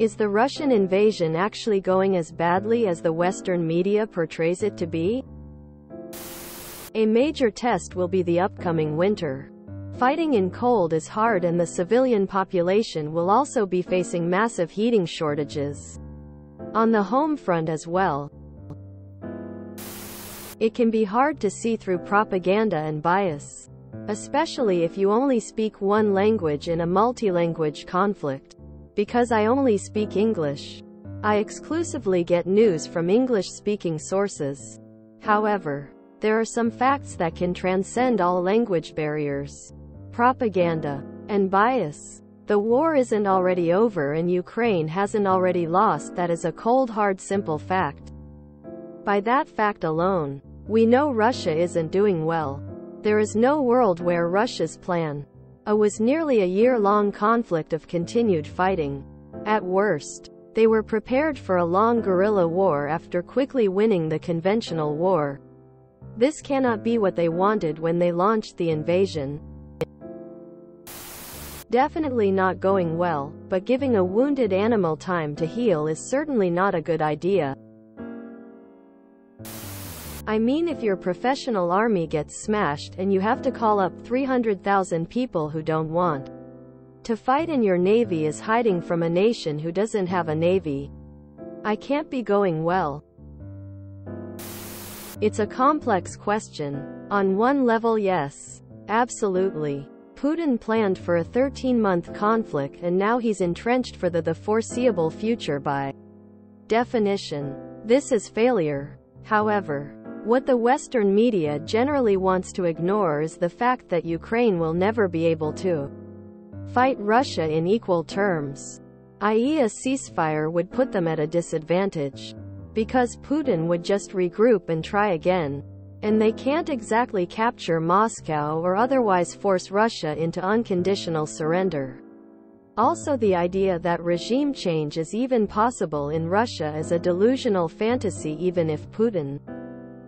Is the Russian invasion actually going as badly as the Western media portrays it to be? A major test will be the upcoming winter. Fighting in cold is hard, and the civilian population will also be facing massive heating shortages. On the home front as well, it can be hard to see through propaganda and bias, especially if you only speak one language in a multi-language conflict. Because I only speak English, I exclusively get news from English-speaking sources. However, there are some facts that can transcend all language barriers: propaganda and bias. The war isn't already over, and Ukraine hasn't already lost. That is a cold, hard, simple fact. By that fact alone, we know Russia isn't doing well. There is no world where Russia's plan A was nearly a year-long conflict of continued fighting. At worst, they were prepared for a long guerrilla war after quickly winning the conventional war. This cannot be what they wanted when they launched the invasion. Definitely not going well, but giving a wounded animal time to heal is certainly not a good idea. I mean, if your professional army gets smashed and you have to call up 300,000 people who don't want to fight, and your navy is hiding from a nation who doesn't have a navy, I can't be going well. It's a complex question. On one level, yes, absolutely. Putin planned for a 13-month conflict, and now he's entrenched for the foreseeable future. By definition, this is failure. However, what the Western media generally wants to ignore is the fact that Ukraine will never be able to fight Russia in equal terms, i.e., a ceasefire would put them at a disadvantage, because Putin would just regroup and try again, and they can't exactly capture Moscow or otherwise force Russia into unconditional surrender. Also, the idea that regime change is even possible in Russia is a delusional fantasy. Even if Putin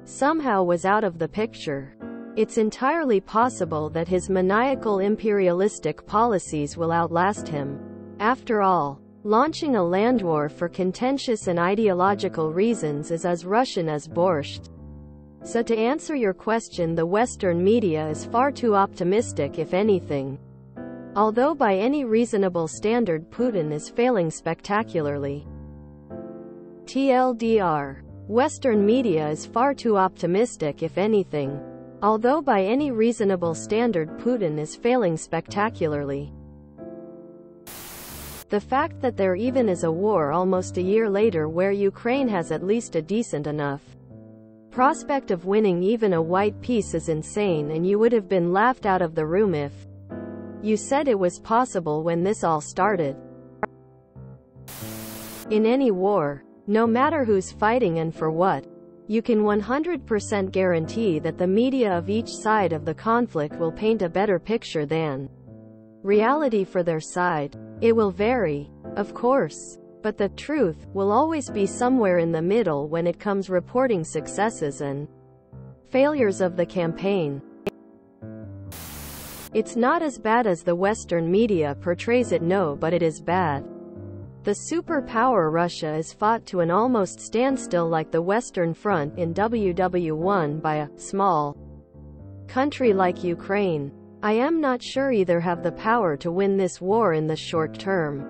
somehow was out of the picture, it's entirely possible that his maniacal imperialistic policies will outlast him. After all, launching a land war for contentious and ideological reasons is as Russian as borscht. So to answer your question, the Western media is far too optimistic, if anything. Although by any reasonable standard Putin is failing spectacularly. TLDR. Western media is far too optimistic, if anything. Although by any reasonable standard Putin is failing spectacularly. The fact that there even is a war almost a year later where Ukraine has at least a decent enough prospect of winning even a white peace is insane, and you would have been laughed out of the room if you said it was possible when this all started. In any war, no matter who's fighting and for what, you can 100% guarantee that the media of each side of the conflict will paint a better picture than reality for their side. It will vary, of course, but the truth will always be somewhere in the middle when it comes reporting successes and failures of the campaign. It's not as bad as the Western media portrays it, no, but it is bad. The superpower Russia is fought to an almost standstill like the Western Front in WW1 by a small country like Ukraine. I am not sure either have the power to win this war in the short term.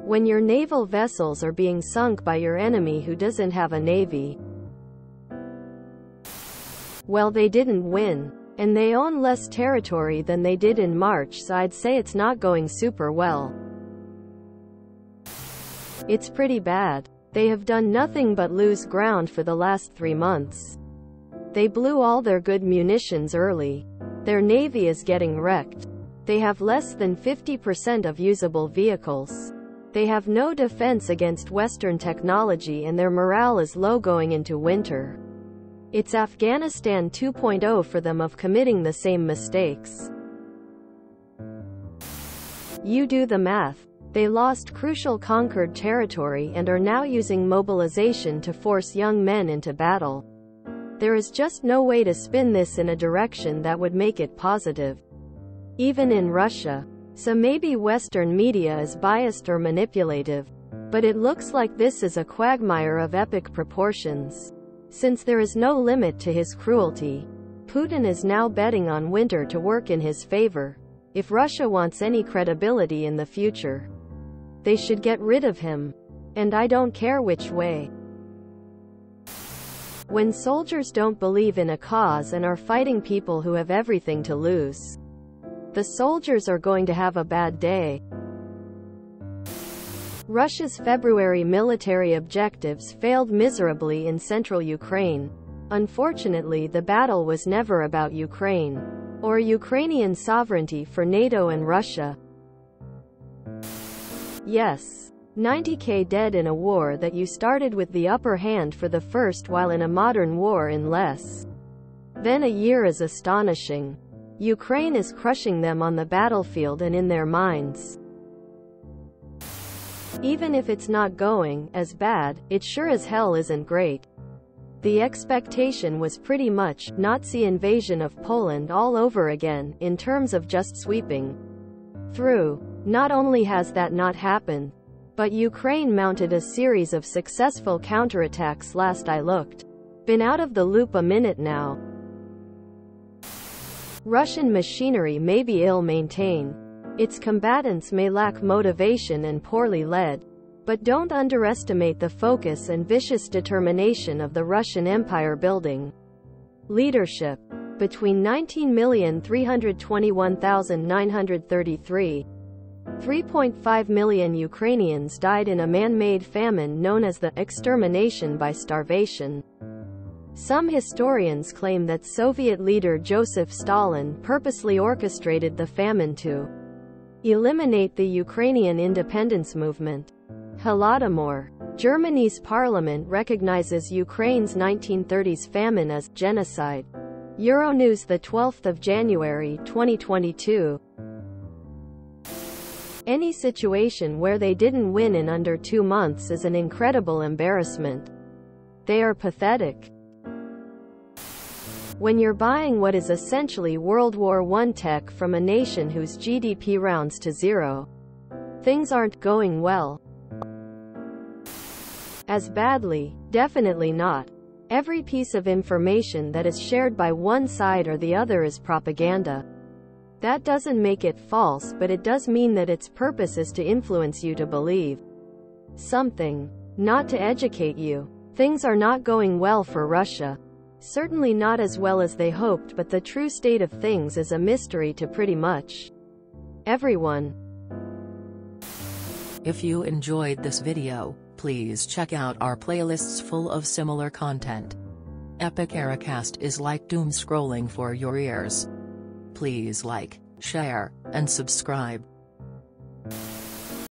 When your naval vessels are being sunk by your enemy who doesn't have a navy, well, they didn't win. And they own less territory than they did in March, so I'd say it's not going super well. It's pretty bad. They have done nothing but lose ground for the last 3 months. They blew all their good munitions early. Their navy is getting wrecked. They have less than 50% of usable vehicles. They have no defense against Western technology, and their morale is low going into winter. It's Afghanistan 2.0 for them of committing the same mistakes. You do the math. They lost crucial conquered territory and are now using mobilization to force young men into battle. There is just no way to spin this in a direction that would make it positive. Even in Russia, So maybe Western media is biased or manipulative. But it looks like this is a quagmire of epic proportions. Since there is no limit to his cruelty, Putin is now betting on winter to work in his favor. If Russia wants any credibility in the future, they should get rid of him. And I don't care which way. When soldiers don't believe in a cause and are fighting people who have everything to lose, the soldiers are going to have a bad day. Russia's February military objectives failed miserably in central Ukraine. Unfortunately, the battle was never about Ukraine or Ukrainian sovereignty for NATO and Russia. Yes, 90,000 dead in a war that you started with the upper hand for the first while in a modern war in less than a year is astonishing. Ukraine is crushing them on the battlefield and in their minds. Even if it's not going as bad, it sure as hell isn't great. The expectation was pretty much Nazi invasion of Poland all over again, in terms of just sweeping through. Not only has that not happened, but Ukraine mounted a series of successful counterattacks last I looked. Been out of the loop a minute now. Russian machinery may be ill-maintained. Its combatants may lack motivation and poorly led. But don't underestimate the focus and vicious determination of the Russian Empire building leadership. Between 19,321,933, 3.5 million Ukrainians died in a man-made famine known as the extermination by starvation. Some historians claim that Soviet leader Joseph Stalin purposely orchestrated the famine to eliminate the Ukrainian independence movement. Holodomor. Germany's parliament recognizes Ukraine's 1930s famine as genocide. Euronews, the 12th of January, 2022. Any situation where they didn't win in under 2 months is an incredible embarrassment. They are pathetic. When you're buying what is essentially World War I tech from a nation whose GDP rounds to zero, things aren't going well. As badly? Definitely not. Every piece of information that is shared by one side or the other is propaganda. That doesn't make it false, but it does mean that its purpose is to influence you to believe something, not to educate you. Things are not going well for Russia. Certainly not as well as they hoped, but the true state of things is a mystery to pretty much everyone. If you enjoyed this video, please check out our playlists full of similar content. Epic Eracast is like doom scrolling for your ears. Please like, share, and subscribe.